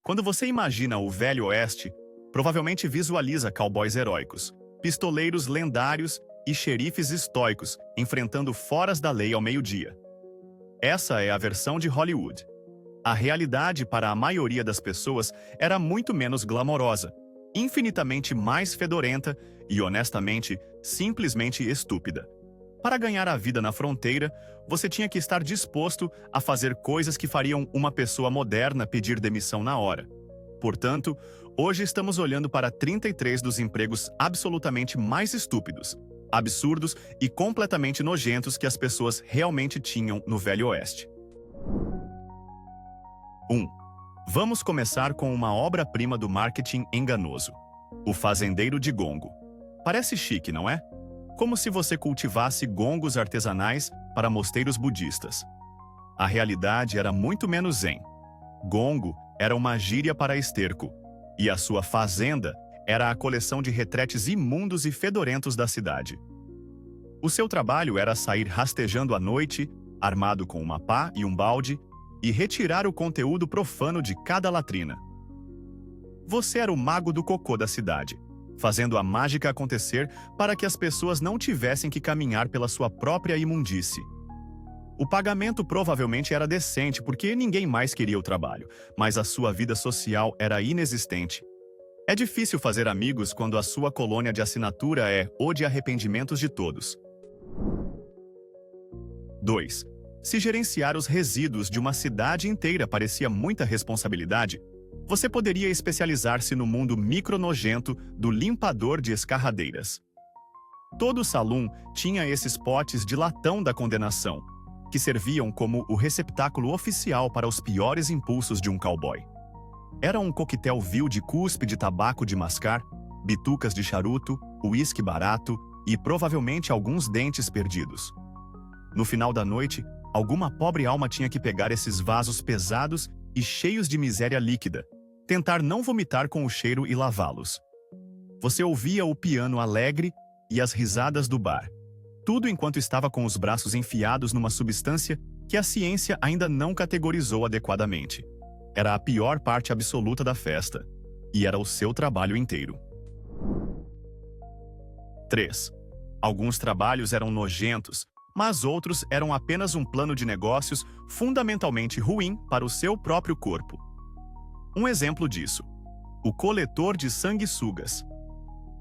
Quando você imagina o Velho Oeste, provavelmente visualiza cowboys heróicos, pistoleiros lendários e xerifes estoicos enfrentando foras da lei ao meio-dia. Essa é a versão de Hollywood. A realidade para a maioria das pessoas era muito menos glamourosa, infinitamente mais fedorenta e, honestamente, simplesmente estúpida. Para ganhar a vida na fronteira, você tinha que estar disposto a fazer coisas que fariam uma pessoa moderna pedir demissão na hora. Portanto, hoje estamos olhando para 33 dos empregos absolutamente mais estúpidos, absurdos e completamente nojentos que as pessoas realmente tinham no Velho Oeste. 1. Vamos começar com uma obra-prima do marketing enganoso: o fazendeiro de gongo. Parece chique, não é? Como se você cultivasse gongos artesanais para mosteiros budistas. A realidade era muito menos zen. Gongo era uma gíria para esterco, e a sua fazenda era a coleção de retretes imundos e fedorentos da cidade. O seu trabalho era sair rastejando à noite, armado com uma pá e um balde, e retirar o conteúdo profano de cada latrina. Você era o mago do cocô da cidade, fazendo a mágica acontecer para que as pessoas não tivessem que caminhar pela sua própria imundície. O pagamento provavelmente era decente porque ninguém mais queria o trabalho, mas a sua vida social era inexistente. É difícil fazer amigos quando a sua colônia de assinatura é o de arrependimentos de todos. 2. Se gerenciar os resíduos de uma cidade inteira parecia muita responsabilidade, você poderia especializar-se no mundo micronojento do limpador de escarradeiras. Todo salão tinha esses potes de latão da condenação, que serviam como o receptáculo oficial para os piores impulsos de um cowboy. Era um coquetel vil de cuspe de tabaco de mascar, bitucas de charuto, uísque barato e provavelmente alguns dentes perdidos. No final da noite, alguma pobre alma tinha que pegar esses vasos pesados e cheios de miséria líquida, tentar não vomitar com o cheiro e lavá-los. Você ouvia o piano alegre e as risadas do bar, tudo enquanto estava com os braços enfiados numa substância que a ciência ainda não categorizou adequadamente. Era a pior parte absoluta da festa, e era o seu trabalho inteiro. 3. Alguns trabalhos eram nojentos, mas outros eram apenas um plano de negócios fundamentalmente ruim para o seu próprio corpo. Um exemplo disso: o coletor de sanguessugas.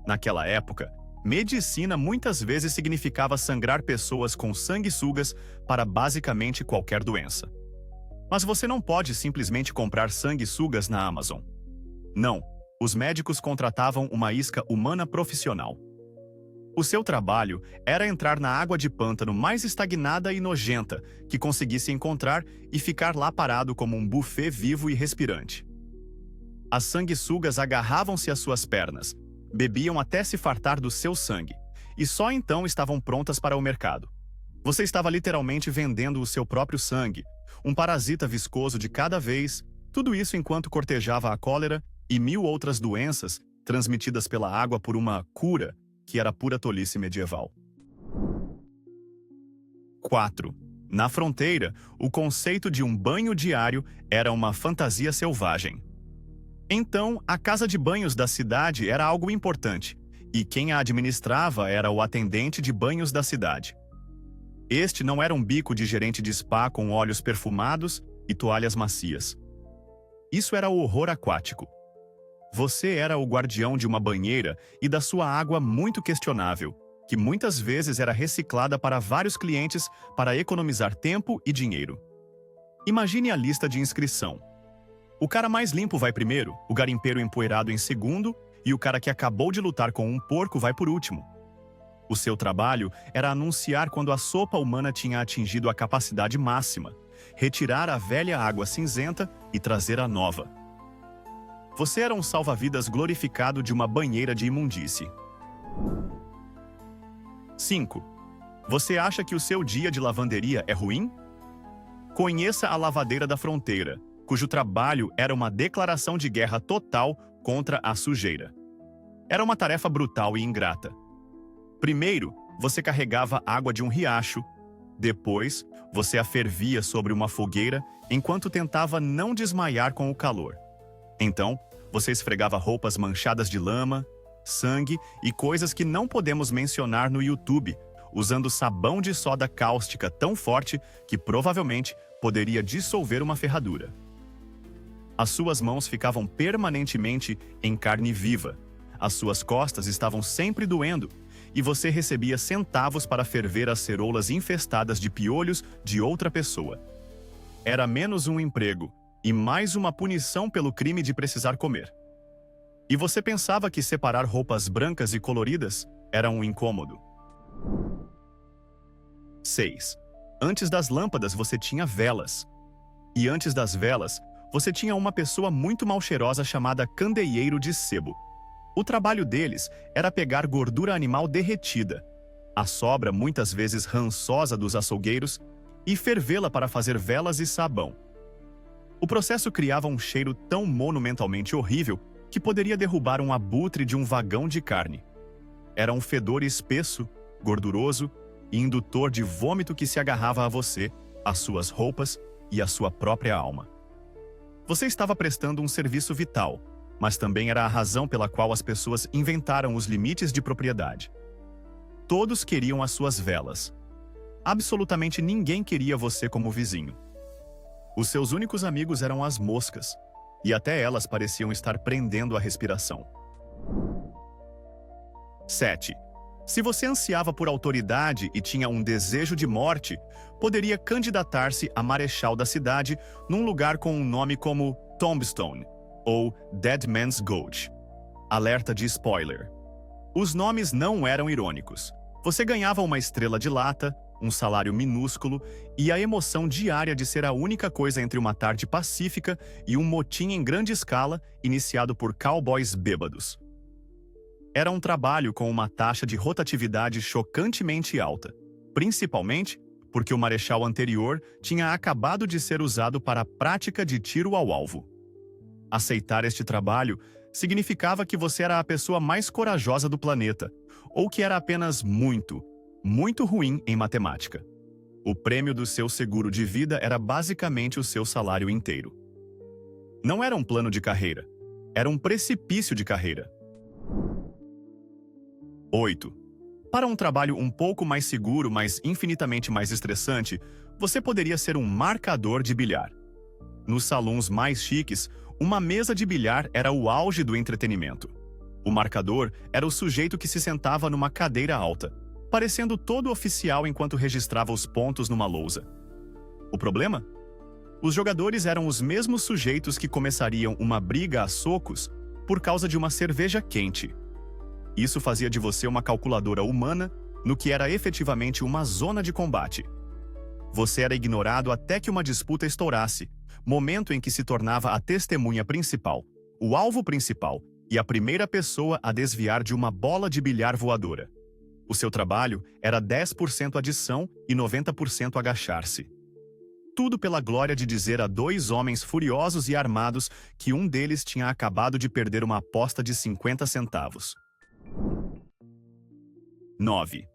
Naquela época, medicina muitas vezes significava sangrar pessoas com sanguessugas para basicamente qualquer doença. Mas você não pode simplesmente comprar sanguessugas na Amazon. Não, os médicos contratavam uma isca humana profissional. O seu trabalho era entrar na água de pântano mais estagnada e nojenta que conseguisse encontrar e ficar lá parado como um buffet vivo e respirante. As sanguessugas agarravam-se às suas pernas, bebiam até se fartar do seu sangue, e só então estavam prontas para o mercado. Você estava literalmente vendendo o seu próprio sangue, um parasita viscoso de cada vez, tudo isso enquanto cortejava a cólera e 1000 outras doenças transmitidas pela água por uma cura que era pura tolice medieval. 4. Na fronteira, o conceito de um banho diário era uma fantasia selvagem. Então, a casa de banhos da cidade era algo importante, e quem a administrava era o atendente de banhos da cidade. Este não era um bico de gerente de spa com óleos perfumados e toalhas macias. Isso era o horror aquático. Você era o guardião de uma banheira e da sua água muito questionável, que muitas vezes era reciclada para vários clientes para economizar tempo e dinheiro. Imagine a lista de inscrição. O cara mais limpo vai primeiro, o garimpeiro empoeirado em segundo e o cara que acabou de lutar com um porco vai por último. O seu trabalho era anunciar quando a sopa humana tinha atingido a capacidade máxima, retirar a velha água cinzenta e trazer a nova. Você era um salva-vidas glorificado de uma banheira de imundície. 5. Você acha que o seu dia de lavanderia é ruim? Conheça a lavadeira da fronteira, cujo trabalho era uma declaração de guerra total contra a sujeira. Era uma tarefa brutal e ingrata. Primeiro, você carregava água de um riacho. Depois, você a fervia sobre uma fogueira enquanto tentava não desmaiar com o calor. Então, você esfregava roupas manchadas de lama, sangue e coisas que não podemos mencionar no YouTube, usando sabão de soda cáustica tão forte que provavelmente poderia dissolver uma ferradura. As suas mãos ficavam permanentemente em carne viva, as suas costas estavam sempre doendo, e você recebia centavos para ferver as ceroulas infestadas de piolhos de outra pessoa. Era menos um emprego e mais uma punição pelo crime de precisar comer. E você pensava que separar roupas brancas e coloridas era um incômodo. 6. Antes das lâmpadas você tinha velas. E antes das velas, você tinha uma pessoa muito mal cheirosa chamada candeeiro de sebo. O trabalho deles era pegar gordura animal derretida, a sobra muitas vezes rançosa dos açougueiros, e fervê-la para fazer velas e sabão. O processo criava um cheiro tão monumentalmente horrível que poderia derrubar um abutre de um vagão de carne. Era um fedor espesso, gorduroso e indutor de vômito que se agarrava a você, às suas roupas e à sua própria alma. Você estava prestando um serviço vital, mas também era a razão pela qual as pessoas inventaram os limites de propriedade. Todos queriam as suas velas. Absolutamente ninguém queria você como vizinho. Os seus únicos amigos eram as moscas, e até elas pareciam estar prendendo a respiração. 7. Se você ansiava por autoridade e tinha um desejo de morte, poderia candidatar-se a marechal da cidade num lugar com um nome como Tombstone ou Dead Man's Gulch. Alerta de spoiler. Os nomes não eram irônicos. Você ganhava uma estrela de lata, um salário minúsculo e a emoção diária de ser a única coisa entre uma tarde pacífica e um motim em grande escala iniciado por cowboys bêbados. Era um trabalho com uma taxa de rotatividade chocantemente alta, principalmente porque o marechal anterior tinha acabado de ser usado para a prática de tiro ao alvo. Aceitar este trabalho significava que você era a pessoa mais corajosa do planeta, ou que era apenas muito, muito ruim em matemática. O prêmio do seu seguro de vida era basicamente o seu salário inteiro. Não era um plano de carreira, era um precipício de carreira. 8. Para um trabalho um pouco mais seguro, mas infinitamente mais estressante, você poderia ser um marcador de bilhar. Nos salões mais chiques, uma mesa de bilhar era o auge do entretenimento. O marcador era o sujeito que se sentava numa cadeira alta, parecendo todo oficial enquanto registrava os pontos numa lousa. O problema? Os jogadores eram os mesmos sujeitos que começariam uma briga a socos por causa de uma cerveja quente. Isso fazia de você uma calculadora humana no que era efetivamente uma zona de combate. Você era ignorado até que uma disputa estourasse, momento em que se tornava a testemunha principal, o alvo principal e a primeira pessoa a desviar de uma bola de bilhar voadora. O seu trabalho era 10% adição e 90% agachar-se. Tudo pela glória de dizer a dois homens furiosos e armados que um deles tinha acabado de perder uma aposta de 50 centavos. 9.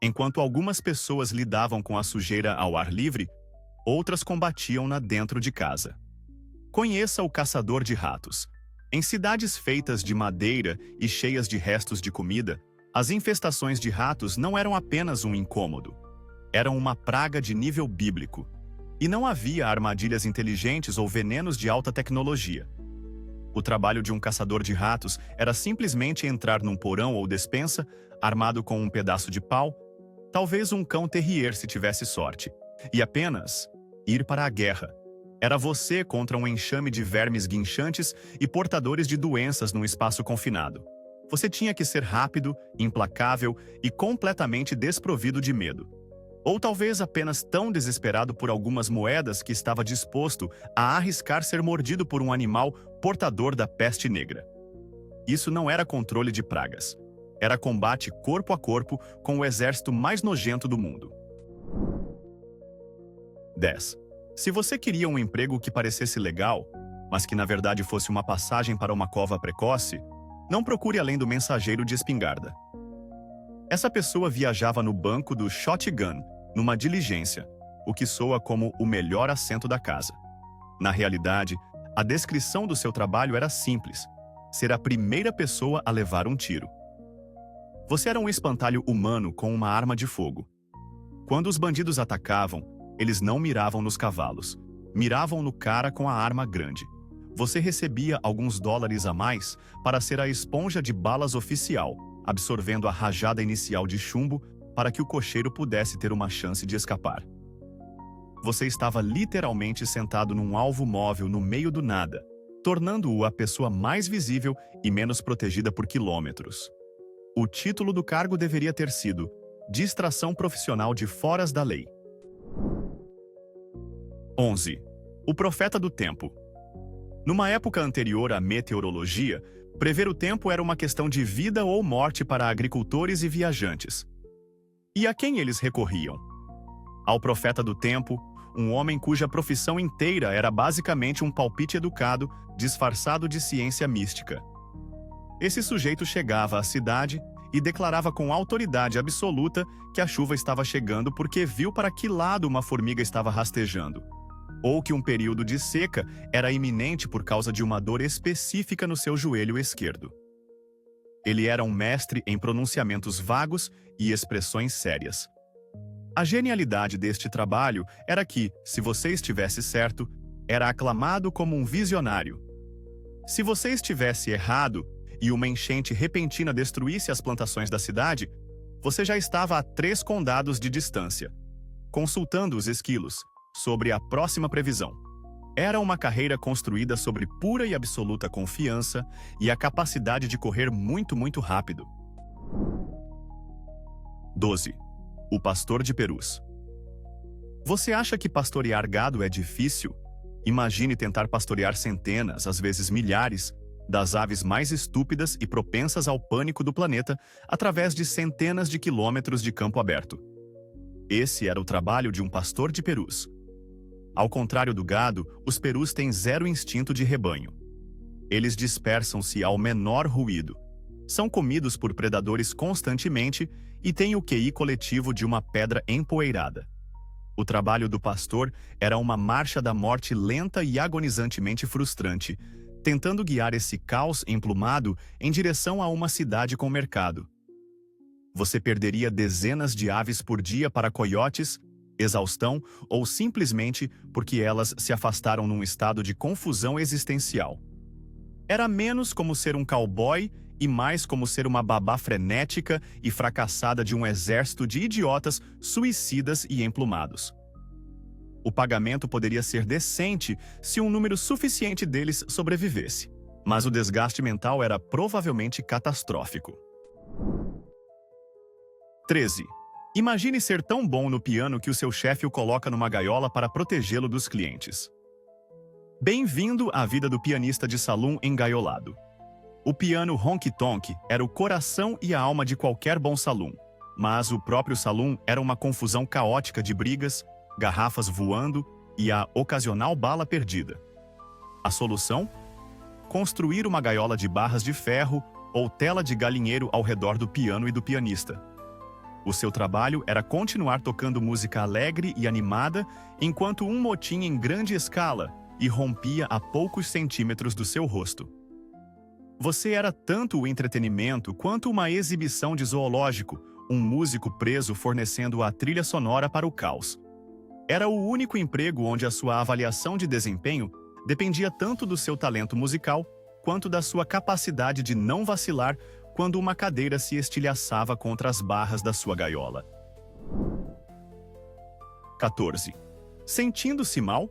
Enquanto algumas pessoas lidavam com a sujeira ao ar livre, outras combatiam-na dentro de casa. Conheça o caçador de ratos. Em cidades feitas de madeira e cheias de restos de comida, as infestações de ratos não eram apenas um incômodo. Eram uma praga de nível bíblico. E não havia armadilhas inteligentes ou venenos de alta tecnologia. O trabalho de um caçador de ratos era simplesmente entrar num porão ou despensa, armado com um pedaço de pau, talvez um cão terrier se tivesse sorte, e apenas ir para a guerra. Era você contra um enxame de vermes guinchantes e portadores de doenças num espaço confinado. Você tinha que ser rápido, implacável e completamente desprovido de medo. Ou talvez apenas tão desesperado por algumas moedas que estava disposto a arriscar ser mordido por um animal portador da peste negra. Isso não era controle de pragas. Era combate corpo a corpo com o exército mais nojento do mundo. 10. Se você queria um emprego que parecesse legal, mas que na verdade fosse uma passagem para uma cova precoce, não procure além do mensageiro de espingarda. Essa pessoa viajava no banco do shotgun, numa diligência, o que soa como o melhor assento da casa. Na realidade, A descrição do seu trabalho era simples: ser a primeira pessoa a levar um tiro. Você era um espantalho humano com uma arma de fogo. Quando os bandidos atacavam, eles não miravam nos cavalos, miravam no cara com a arma grande. Você recebia alguns dólares a mais para ser a esponja de balas oficial, absorvendo a rajada inicial de chumbo para que o cocheiro pudesse ter uma chance de escapar. Você estava literalmente sentado num alvo móvel no meio do nada, tornando-o a pessoa mais visível e menos protegida por quilômetros. O título do cargo deveria ter sido Distração Profissional de Foras da Lei. 11. O Profeta do Tempo. Numa época anterior à meteorologia, prever o tempo era uma questão de vida ou morte para agricultores e viajantes. E a quem eles recorriam? Ao Profeta do Tempo, um homem cuja profissão inteira era basicamente um palpite educado, disfarçado de ciência mística. Esse sujeito chegava à cidade e declarava com autoridade absoluta que a chuva estava chegando porque viu para que lado uma formiga estava rastejando, ou que um período de seca era iminente por causa de uma dor específica no seu joelho esquerdo. Ele era um mestre em pronunciamentos vagos e expressões sérias. A genialidade deste trabalho era que, se você estivesse certo, era aclamado como um visionário. Se você estivesse errado e uma enchente repentina destruísse as plantações da cidade, você já estava a 3 condados de distância, consultando os esquilos sobre a próxima previsão. Era uma carreira construída sobre pura e absoluta confiança e a capacidade de correr muito, muito rápido. 12. O pastor de perus. Você acha que pastorear gado é difícil? Imagine tentar pastorear centenas, às vezes milhares, das aves mais estúpidas e propensas ao pânico do planeta através de centenas de quilômetros de campo aberto. Esse era o trabalho de um pastor de perus. Ao contrário do gado, os perus têm zero instinto de rebanho. Eles dispersam-se ao menor ruído. São comidos por predadores constantemente e têm o QI coletivo de uma pedra empoeirada. O trabalho do pastor era uma marcha da morte lenta e agonizantemente frustrante, tentando guiar esse caos emplumado em direção a uma cidade com mercado. Você perderia dezenas de aves por dia para coiotes, exaustão ou simplesmente porque elas se afastaram num estado de confusão existencial. Era menos como ser um cowboy e mais como ser uma babá frenética e fracassada de um exército de idiotas, suicidas e emplumados. O pagamento poderia ser decente se um número suficiente deles sobrevivesse, mas o desgaste mental era provavelmente catastrófico. 13. Imagine ser tão bom no piano que o seu chefe o coloca numa gaiola para protegê-lo dos clientes. Bem-vindo à vida do pianista de salão engaiolado. O piano honky-tonk era o coração e a alma de qualquer bom salão, mas o próprio salão era uma confusão caótica de brigas, garrafas voando e a ocasional bala perdida. A solução? Construir uma gaiola de barras de ferro ou tela de galinheiro ao redor do piano e do pianista. O seu trabalho era continuar tocando música alegre e animada enquanto um motim em grande escala irrompia a poucos centímetros do seu rosto. Você era tanto o entretenimento quanto uma exibição de zoológico, um músico preso fornecendo a trilha sonora para o caos. Era o único emprego onde a sua avaliação de desempenho dependia tanto do seu talento musical quanto da sua capacidade de não vacilar quando uma cadeira se estilhaçava contra as barras da sua gaiola. 14. Sentindo-se mal?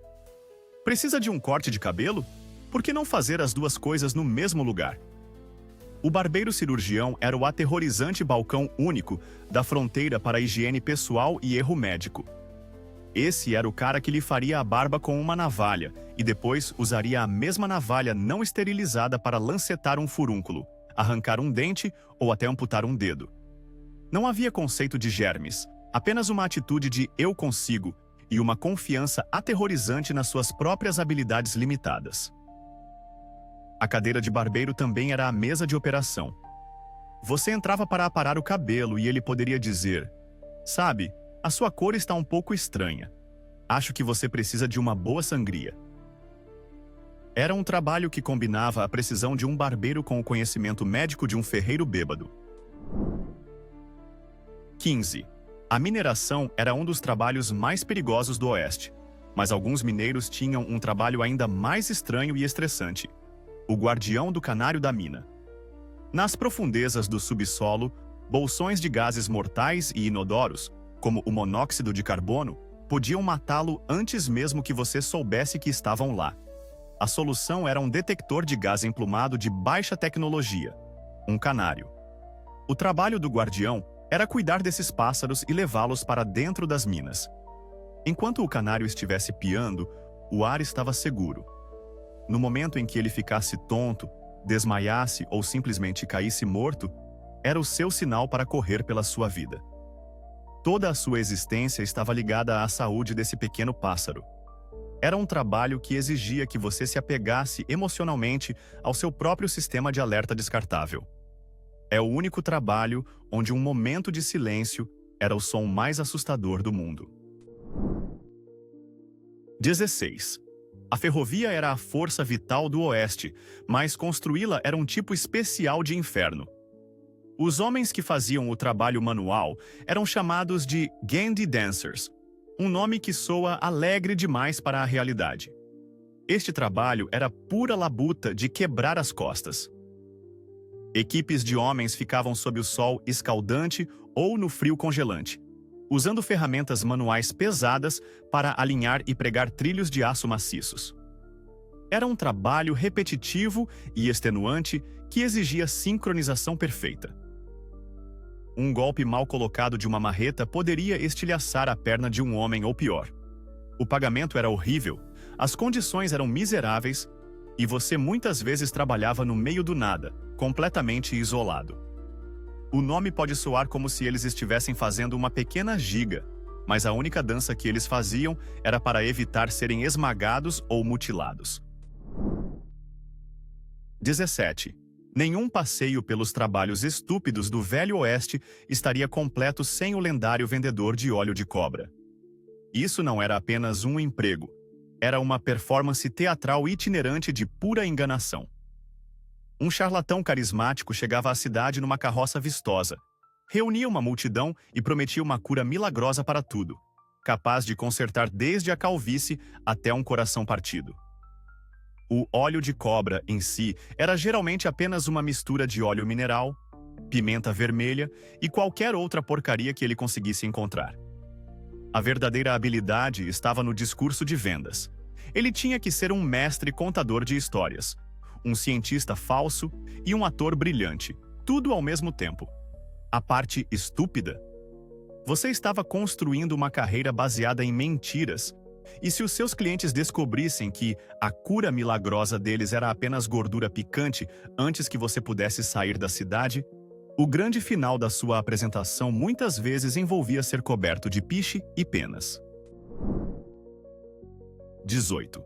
Precisa de um corte de cabelo? Por que não fazer as duas coisas no mesmo lugar? O barbeiro cirurgião era o aterrorizante balcão único da fronteira para a higiene pessoal e erro médico. Esse era o cara que lhe faria a barba com uma navalha e depois usaria a mesma navalha não esterilizada para lancetar um furúnculo, arrancar um dente ou até amputar um dedo. Não havia conceito de germes, apenas uma atitude de eu consigo e uma confiança aterrorizante nas suas próprias habilidades limitadas. A cadeira de barbeiro também era a mesa de operação. Você entrava para aparar o cabelo e ele poderia dizer: "Sabe, a sua cor está um pouco estranha. Acho que você precisa de uma boa sangria." Era um trabalho que combinava a precisão de um barbeiro com o conhecimento médico de um ferreiro bêbado. 15. A mineração era um dos trabalhos mais perigosos do Oeste, mas alguns mineiros tinham um trabalho ainda mais estranho e estressante: o guardião do canário da mina. Nas profundezas do subsolo, bolsões de gases mortais e inodoros, como o monóxido de carbono, podiam matá-lo antes mesmo que você soubesse que estavam lá. A solução era um detector de gás emplumado de baixa tecnologia, um canário. O trabalho do guardião era cuidar desses pássaros e levá-los para dentro das minas. Enquanto o canário estivesse piando, o ar estava seguro. No momento em que ele ficasse tonto, desmaiasse ou simplesmente caísse morto, era o seu sinal para correr pela sua vida. Toda a sua existência estava ligada à saúde desse pequeno pássaro. Era um trabalho que exigia que você se apegasse emocionalmente ao seu próprio sistema de alerta descartável. É o único trabalho onde um momento de silêncio era o som mais assustador do mundo. 16. A ferrovia era a força vital do Oeste, mas construí-la era um tipo especial de inferno. Os homens que faziam o trabalho manual eram chamados de Gandhi Dancers, um nome que soa alegre demais para a realidade. Este trabalho era pura labuta de quebrar as costas. Equipes de homens ficavam sob o sol escaldante ou no frio congelante, usando ferramentas manuais pesadas para alinhar e pregar trilhos de aço maciços. Era um trabalho repetitivo e extenuante que exigia sincronização perfeita. Um golpe mal colocado de uma marreta poderia estilhaçar a perna de um homem ou pior. O pagamento era horrível, as condições eram miseráveis e você muitas vezes trabalhava no meio do nada, completamente isolado. O nome pode soar como se eles estivessem fazendo uma pequena giga, mas a única dança que eles faziam era para evitar serem esmagados ou mutilados. 17. Nenhum passeio pelos trabalhos estúpidos do Velho Oeste estaria completo sem o lendário vendedor de óleo de cobra. Isso não era apenas um emprego, era uma performance teatral itinerante de pura enganação. Um charlatão carismático chegava à cidade numa carroça vistosa, reunia uma multidão e prometia uma cura milagrosa para tudo, capaz de consertar desde a calvície até um coração partido. O óleo de cobra, em si, era geralmente apenas uma mistura de óleo mineral, pimenta vermelha e qualquer outra porcaria que ele conseguisse encontrar. A verdadeira habilidade estava no discurso de vendas. Ele tinha que ser um mestre contador de histórias, um cientista falso e um ator brilhante, tudo ao mesmo tempo. A parte estúpida? Você estava construindo uma carreira baseada em mentiras. E se os seus clientes descobrissem que a cura milagrosa deles era apenas gordura picante antes que você pudesse sair da cidade, o grande final da sua apresentação muitas vezes envolvia ser coberto de piche e penas. 18.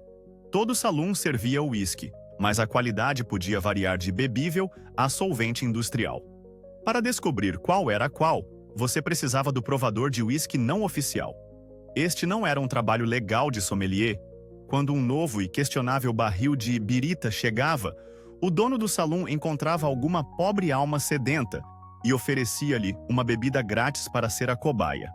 Todo salão servia uísque, mas a qualidade podia variar de bebível a solvente industrial. Para descobrir qual era qual, você precisava do provador de uísque não oficial. Este não era um trabalho legal de sommelier. Quando um novo e questionável barril de birita chegava, o dono do salão encontrava alguma pobre alma sedenta e oferecia-lhe uma bebida grátis para ser a cobaia.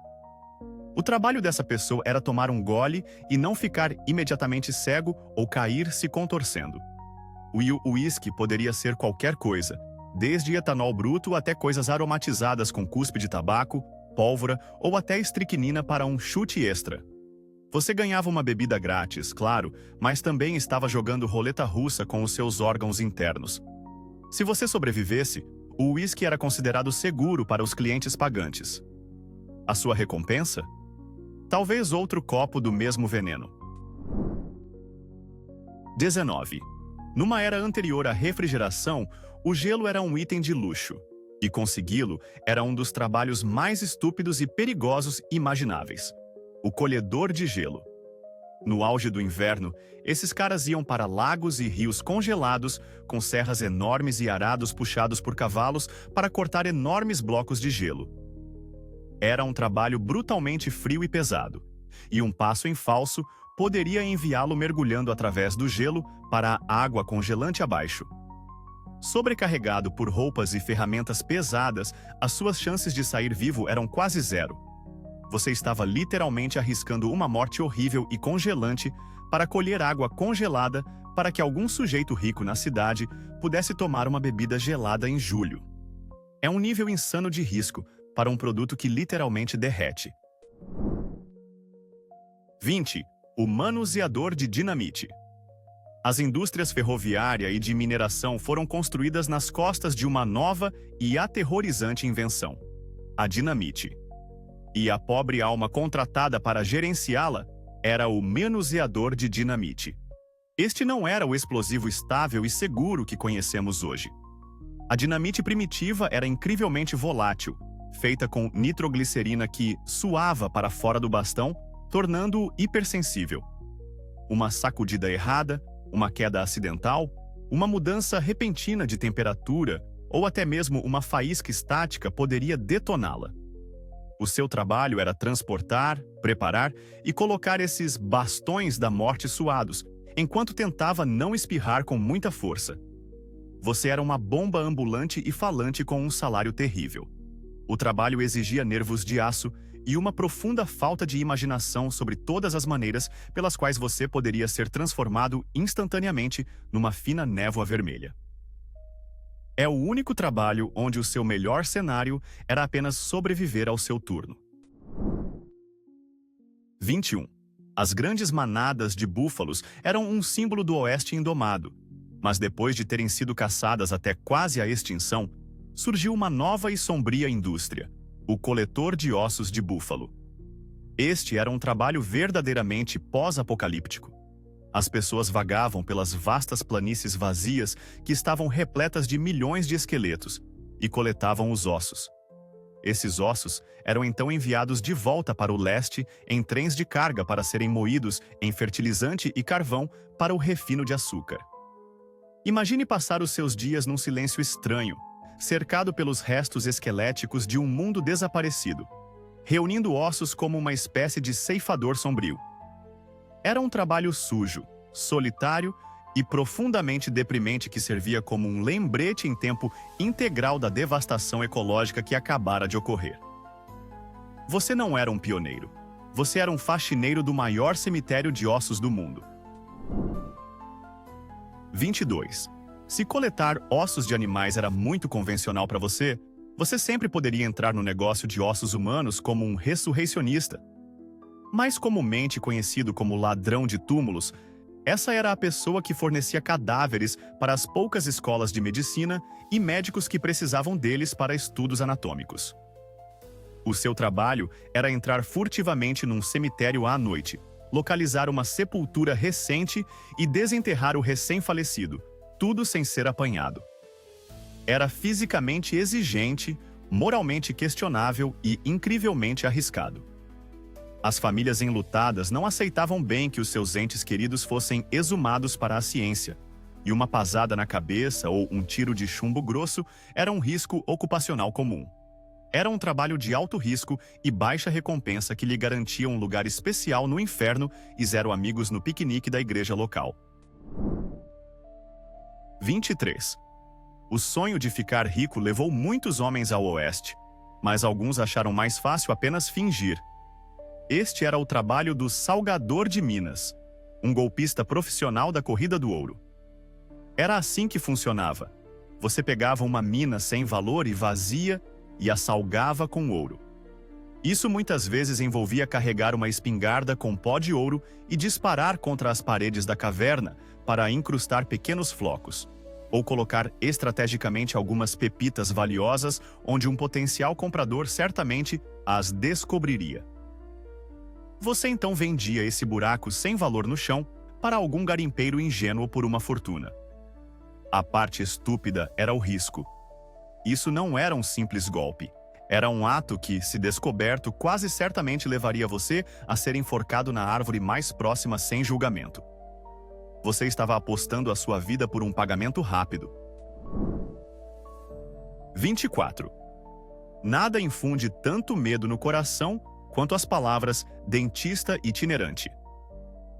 O trabalho dessa pessoa era tomar um gole e não ficar imediatamente cego ou cair se contorcendo. O uísque poderia ser qualquer coisa, desde etanol bruto até coisas aromatizadas com cuspe de tabaco, pólvora ou até estricnina para um chute extra. Você ganhava uma bebida grátis, claro, mas também estava jogando roleta russa com os seus órgãos internos. Se você sobrevivesse, o uísque era considerado seguro para os clientes pagantes. A sua recompensa? Talvez outro copo do mesmo veneno. 19. Numa era anterior à refrigeração, o gelo era um item de luxo. E consegui-lo era um dos trabalhos mais estúpidos e perigosos imagináveis. O colhedor de gelo. No auge do inverno, esses caras iam para lagos e rios congelados, com serras enormes e arados puxados por cavalos para cortar enormes blocos de gelo. Era um trabalho brutalmente frio e pesado, e um passo em falso poderia enviá-lo mergulhando através do gelo para a água congelante abaixo. Sobrecarregado por roupas e ferramentas pesadas, as suas chances de sair vivo eram quase zero. Você estava literalmente arriscando uma morte horrível e congelante para colher água congelada para que algum sujeito rico na cidade pudesse tomar uma bebida gelada em julho. É um nível insano de risco para um produto que literalmente derrete. 20. O manuseador de dinamite. As indústrias ferroviária e de mineração foram construídas nas costas de uma nova e aterrorizante invenção: a dinamite. E a pobre alma contratada para gerenciá-la era o manuseador de dinamite. Este não era o explosivo estável e seguro que conhecemos hoje. A dinamite primitiva era incrivelmente volátil, feita com nitroglicerina que suava para fora do bastão, tornando-o hipersensível. Uma sacudida errada, uma queda acidental, uma mudança repentina de temperatura ou até mesmo uma faísca estática poderia detoná-la. O seu trabalho era transportar, preparar e colocar esses bastões da morte suados, enquanto tentava não espirrar com muita força. Você era uma bomba ambulante e falante com um salário terrível. O trabalho exigia nervos de aço e uma profunda falta de imaginação sobre todas as maneiras pelas quais você poderia ser transformado instantaneamente numa fina névoa vermelha. É o único trabalho onde o seu melhor cenário era apenas sobreviver ao seu turno. 21. As grandes manadas de búfalos eram um símbolo do oeste indomado, mas depois de terem sido caçadas até quase a extinção, surgiu uma nova e sombria indústria: o coletor de ossos de búfalo. Este era um trabalho verdadeiramente pós-apocalíptico. As pessoas vagavam pelas vastas planícies vazias que estavam repletas de milhões de esqueletos e coletavam os ossos. Esses ossos eram então enviados de volta para o leste em trens de carga para serem moídos em fertilizante e carvão para o refino de açúcar. Imagine passar os seus dias num silêncio estranho, cercado pelos restos esqueléticos de um mundo desaparecido, reunindo ossos como uma espécie de ceifador sombrio. Era um trabalho sujo, solitário e profundamente deprimente que servia como um lembrete em tempo integral da devastação ecológica que acabara de ocorrer. Você não era um pioneiro. Você era um faxineiro do maior cemitério de ossos do mundo. 22. Se coletar ossos de animais era muito convencional para você, você sempre poderia entrar no negócio de ossos humanos como um ressurreicionista. Mais comumente conhecido como ladrão de túmulos, essa era a pessoa que fornecia cadáveres para as poucas escolas de medicina e médicos que precisavam deles para estudos anatômicos. O seu trabalho era entrar furtivamente num cemitério à noite, localizar uma sepultura recente e desenterrar o recém-falecido, tudo sem ser apanhado. Era fisicamente exigente, moralmente questionável e incrivelmente arriscado. As famílias enlutadas não aceitavam bem que os seus entes queridos fossem exumados para a ciência, e uma pasada na cabeça ou um tiro de chumbo grosso era um risco ocupacional comum. Era um trabalho de alto risco e baixa recompensa que lhe garantia um lugar especial no inferno e 0 amigos no piquenique da igreja local. 23. O sonho de ficar rico levou muitos homens ao oeste, mas alguns acharam mais fácil apenas fingir. Este era o trabalho do salgador de minas, um golpista profissional da corrida do ouro. Era assim que funcionava. Você pegava uma mina sem valor e vazia e a salgava com ouro. Isso muitas vezes envolvia carregar uma espingarda com pó de ouro e disparar contra as paredes da caverna para incrustar pequenos flocos, ou colocar estrategicamente algumas pepitas valiosas onde um potencial comprador certamente as descobriria. Você então vendia esse buraco sem valor no chão para algum garimpeiro ingênuo por uma fortuna. A parte estúpida era o risco. Isso não era um simples golpe. Era um ato que, se descoberto, quase certamente levaria você a ser enforcado na árvore mais próxima sem julgamento. Você estava apostando a sua vida por um pagamento rápido. 24. Nada infunde tanto medo no coração quanto as palavras dentista itinerante.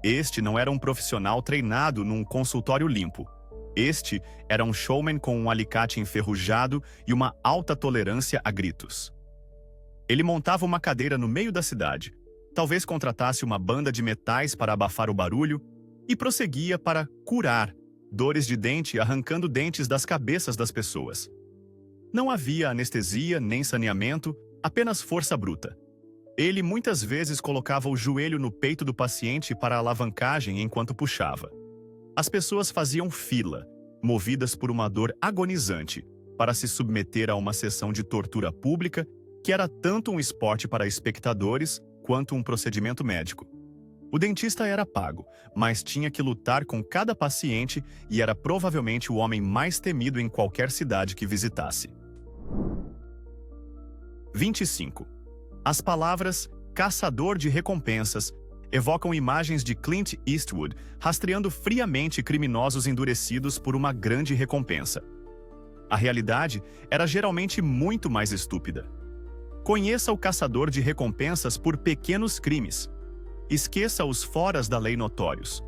Este não era um profissional treinado num consultório limpo. Este era um showman com um alicate enferrujado e uma alta tolerância a gritos. Ele montava uma cadeira no meio da cidade, talvez contratasse uma banda de metais para abafar o barulho e prosseguia para curar dores de dente arrancando dentes das cabeças das pessoas. Não havia anestesia nem saneamento, apenas força bruta. Ele muitas vezes colocava o joelho no peito do paciente para alavancagem enquanto puxava. As pessoas faziam fila, movidas por uma dor agonizante, para se submeter a uma sessão de tortura pública que era tanto um esporte para espectadores quanto um procedimento médico. O dentista era pago, mas tinha que lutar com cada paciente e era provavelmente o homem mais temido em qualquer cidade que visitasse. 25. As palavras caçador de recompensas evocam imagens de Clint Eastwood rastreando friamente criminosos endurecidos por uma grande recompensa. A realidade era geralmente muito mais estúpida. Conheça o caçador de recompensas por pequenos crimes. Esqueça os foras da lei notórios.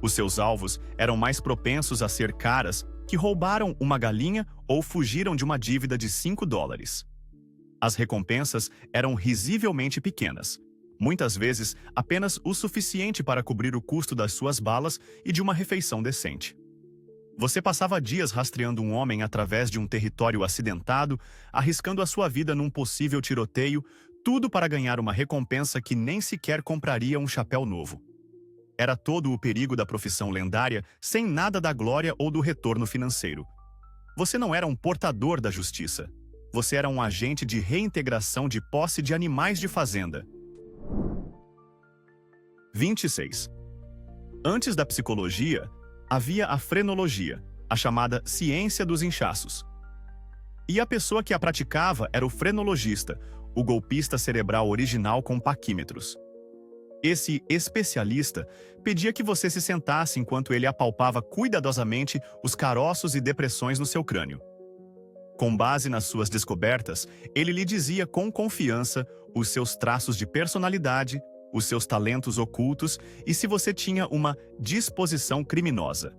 Os seus alvos eram mais propensos a ser caras que roubaram uma galinha ou fugiram de uma dívida de $5. As recompensas eram risivelmente pequenas, muitas vezes apenas o suficiente para cobrir o custo das suas balas e de uma refeição decente. Você passava dias rastreando um homem através de um território acidentado, arriscando a sua vida num possível tiroteio, tudo para ganhar uma recompensa que nem sequer compraria um chapéu novo. Era todo o perigo da profissão lendária, sem nada da glória ou do retorno financeiro. Você não era um portador da justiça. Você era um agente de reintegração de posse de animais de fazenda. 26. Antes da psicologia, havia a frenologia, a chamada ciência dos inchaços. E a pessoa que a praticava era o frenologista, o golpista cerebral original com paquímetros. Esse especialista pedia que você se sentasse enquanto ele apalpava cuidadosamente os caroços e depressões no seu crânio. Com base nas suas descobertas, ele lhe dizia com confiança os seus traços de personalidade, os seus talentos ocultos e se você tinha uma disposição criminosa.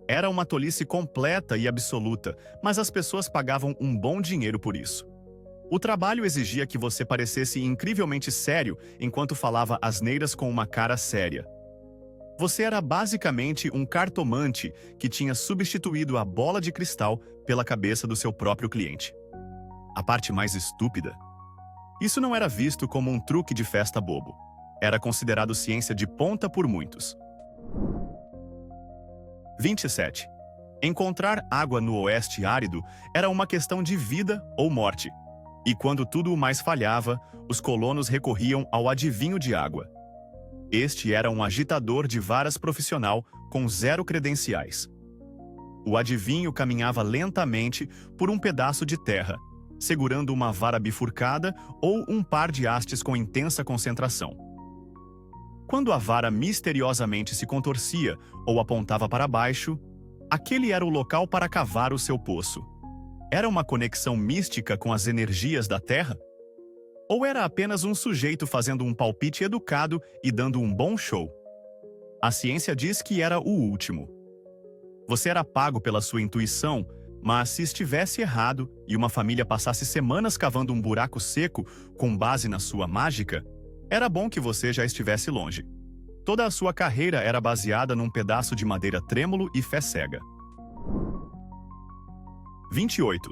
Era uma tolice completa e absoluta, mas as pessoas pagavam um bom dinheiro por isso. O trabalho exigia que você parecesse incrivelmente sério enquanto falava asneiras com uma cara séria. Você era basicamente um cartomante que tinha substituído a bola de cristal pela cabeça do seu próprio cliente. A parte mais estúpida. Isso não era visto como um truque de festa bobo. Era considerado ciência de ponta por muitos. 27. Encontrar água no oeste árido era uma questão de vida ou morte. E quando tudo o mais falhava, os colonos recorriam ao adivinho de água. Este era um agitador de varas profissional com 0 credenciais. O adivinho caminhava lentamente por um pedaço de terra, segurando uma vara bifurcada ou um par de hastes com intensa concentração. Quando a vara misteriosamente se contorcia ou apontava para baixo, aquele era o local para cavar o seu poço. Era uma conexão mística com as energias da Terra? Ou era apenas um sujeito fazendo um palpite educado e dando um bom show? A ciência diz que era o último. Você era pago pela sua intuição, mas se estivesse errado e uma família passasse semanas cavando um buraco seco com base na sua mágica, era bom que você já estivesse longe. Toda a sua carreira era baseada num pedaço de madeira trêmulo e fé cega. 28.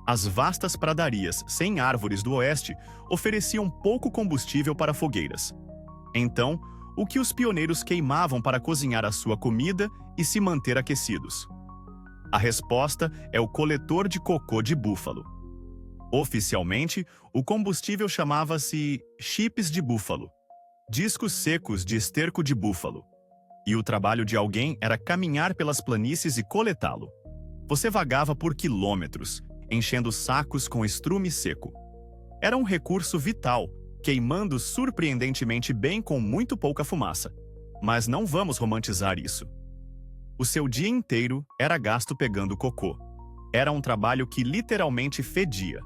As vastas pradarias sem árvores do oeste ofereciam pouco combustível para fogueiras. Então, o que os pioneiros queimavam para cozinhar a sua comida e se manter aquecidos? A resposta é o coletor de cocô de búfalo. Oficialmente, o combustível chamava-se chips de búfalo, discos secos de esterco de búfalo. E o trabalho de alguém era caminhar pelas planícies e coletá-lo. Você vagava por quilômetros, enchendo sacos com estrume seco. Era um recurso vital, queimando surpreendentemente bem com muito pouca fumaça. Mas não vamos romantizar isso. O seu dia inteiro era gasto pegando cocô. Era um trabalho que literalmente fedia.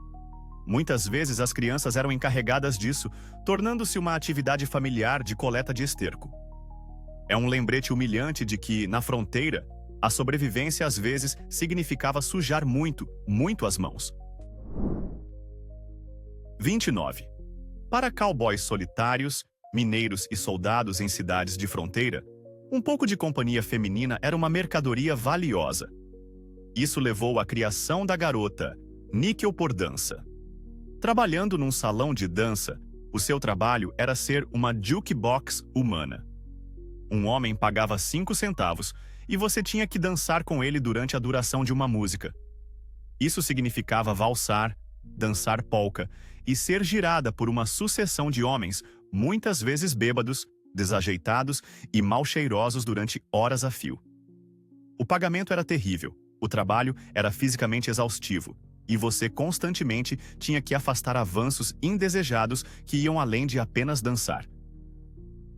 Muitas vezes as crianças eram encarregadas disso, tornando-se uma atividade familiar de coleta de esterco. É um lembrete humilhante de que, na fronteira, a sobrevivência às vezes significava sujar muito, muito as mãos. 29. Para cowboys solitários, mineiros e soldados em cidades de fronteira, um pouco de companhia feminina era uma mercadoria valiosa. Isso levou à criação da garota Níquel por Dança. Trabalhando num salão de dança, o seu trabalho era ser uma jukebox humana. Um homem pagava 5 centavos e você tinha que dançar com ele durante a duração de uma música. Isso significava valsar, dançar polca e ser girada por uma sucessão de homens, muitas vezes bêbados, desajeitados e mal cheirosos durante horas a fio. O pagamento era terrível, o trabalho era fisicamente exaustivo e você constantemente tinha que afastar avanços indesejados que iam além de apenas dançar.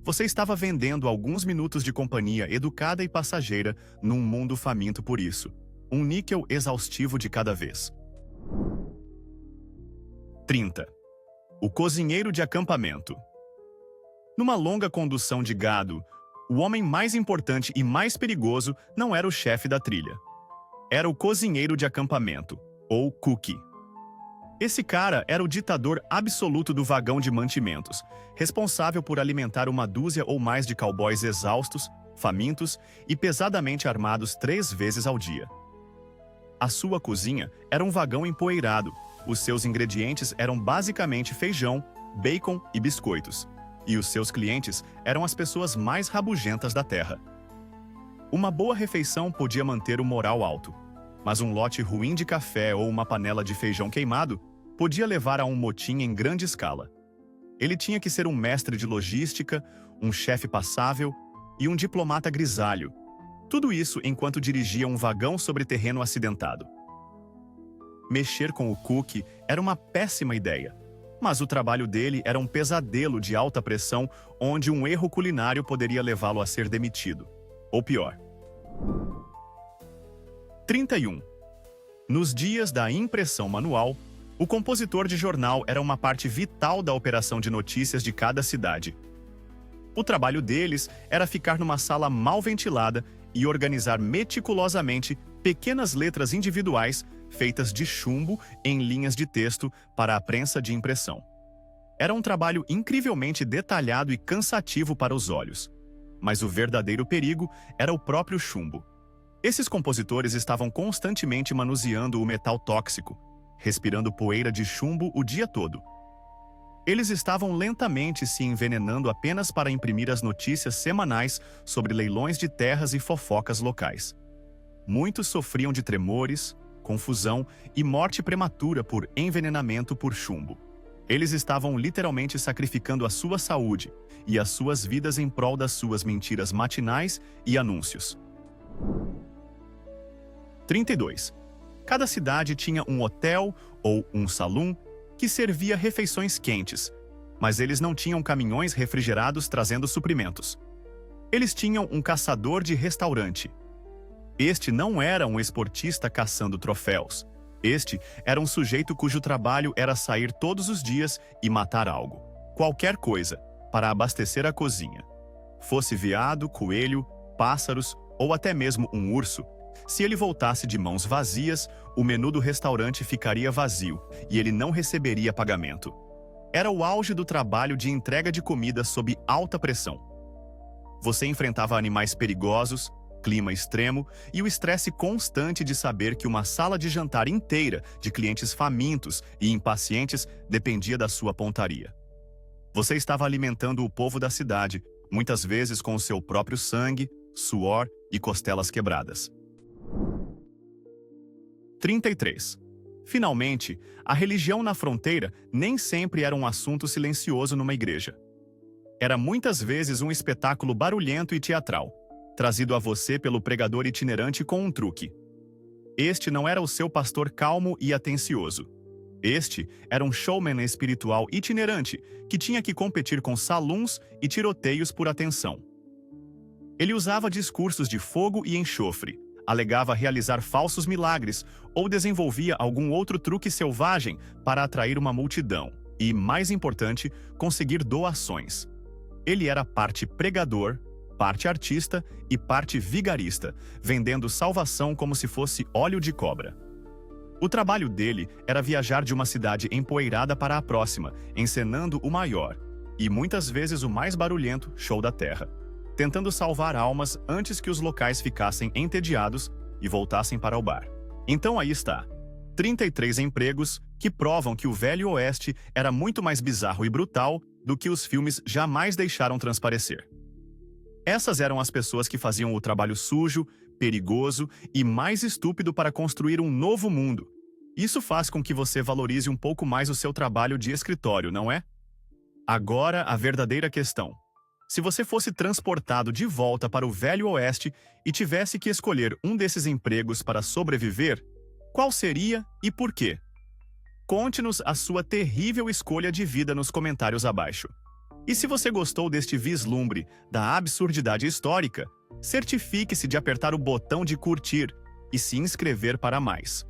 Você estava vendendo alguns minutos de companhia educada e passageira num mundo faminto por isso. Um níquel exaustivo de cada vez. 30. O cozinheiro de acampamento. Numa longa condução de gado, o homem mais importante e mais perigoso não era o chefe da trilha. Era o cozinheiro de acampamento, ou cookie. Esse cara era o ditador absoluto do vagão de mantimentos, responsável por alimentar uma dúzia ou mais de cowboys exaustos, famintos e pesadamente armados 3 vezes ao dia. A sua cozinha era um vagão empoeirado. Os seus ingredientes eram basicamente feijão, bacon e biscoitos. E os seus clientes eram as pessoas mais rabugentas da terra. Uma boa refeição podia manter o moral alto, mas um lote ruim de café ou uma panela de feijão queimado podia levar a um motim em grande escala. Ele tinha que ser um mestre de logística, um chefe passável e um diplomata grisalho. Tudo isso enquanto dirigia um vagão sobre terreno acidentado. Mexer com o cookie era uma péssima ideia, mas o trabalho dele era um pesadelo de alta pressão onde um erro culinário poderia levá-lo a ser demitido. Ou pior. 31. Nos dias da impressão manual, o compositor de jornal era uma parte vital da operação de notícias de cada cidade. O trabalho deles era ficar numa sala mal ventilada e organizar meticulosamente pequenas letras individuais feitas de chumbo em linhas de texto para a prensa de impressão. Era um trabalho incrivelmente detalhado e cansativo para os olhos, mas o verdadeiro perigo era o próprio chumbo. Esses compositores estavam constantemente manuseando o metal tóxico, respirando poeira de chumbo o dia todo. Eles estavam lentamente se envenenando apenas para imprimir as notícias semanais sobre leilões de terras e fofocas locais. Muitos sofriam de tremores, confusão e morte prematura por envenenamento por chumbo. Eles estavam literalmente sacrificando a sua saúde e as suas vidas em prol das suas mentiras matinais e anúncios. 32. Cada cidade tinha um hotel ou um salão que servia refeições quentes, mas eles não tinham caminhões refrigerados trazendo suprimentos. Eles tinham um caçador de restaurante. Este não era um esportista caçando troféus. Este era um sujeito cujo trabalho era sair todos os dias e matar algo, qualquer coisa, para abastecer a cozinha. Fosse veado, coelho, pássaros ou até mesmo um urso. Se ele voltasse de mãos vazias, o menu do restaurante ficaria vazio e ele não receberia pagamento. Era o auge do trabalho de entrega de comida sob alta pressão. Você enfrentava animais perigosos, clima extremo e o estresse constante de saber que uma sala de jantar inteira de clientes famintos e impacientes dependia da sua pontaria. Você estava alimentando o povo da cidade, muitas vezes com o seu próprio sangue, suor e costelas quebradas. 33. Finalmente, a religião na fronteira nem sempre era um assunto silencioso numa igreja. Era muitas vezes um espetáculo barulhento e teatral, trazido a você pelo pregador itinerante com um truque. Este não era o seu pastor calmo e atencioso. Este era um showman espiritual itinerante que tinha que competir com saluns e tiroteios por atenção. Ele usava discursos de fogo e enxofre, alegava realizar falsos milagres ou desenvolvia algum outro truque selvagem para atrair uma multidão e, mais importante, conseguir doações. Ele era parte pregador, parte artista e parte vigarista, vendendo salvação como se fosse óleo de cobra. O trabalho dele era viajar de uma cidade empoeirada para a próxima, encenando o maior, e muitas vezes o mais barulhento, show da Terra, tentando salvar almas antes que os locais ficassem entediados e voltassem para o bar. Então aí está, 33 empregos que provam que o Velho Oeste era muito mais bizarro e brutal do que os filmes jamais deixaram transparecer. Essas eram as pessoas que faziam o trabalho sujo, perigoso e mais estúpido para construir um novo mundo. Isso faz com que você valorize um pouco mais o seu trabalho de escritório, não é? Agora, a verdadeira questão. Se você fosse transportado de volta para o Velho Oeste e tivesse que escolher um desses empregos para sobreviver, qual seria e por quê? Conte-nos a sua terrível escolha de vida nos comentários abaixo. E se você gostou deste vislumbre da absurdidade histórica, certifique-se de apertar o botão de curtir e se inscrever para mais.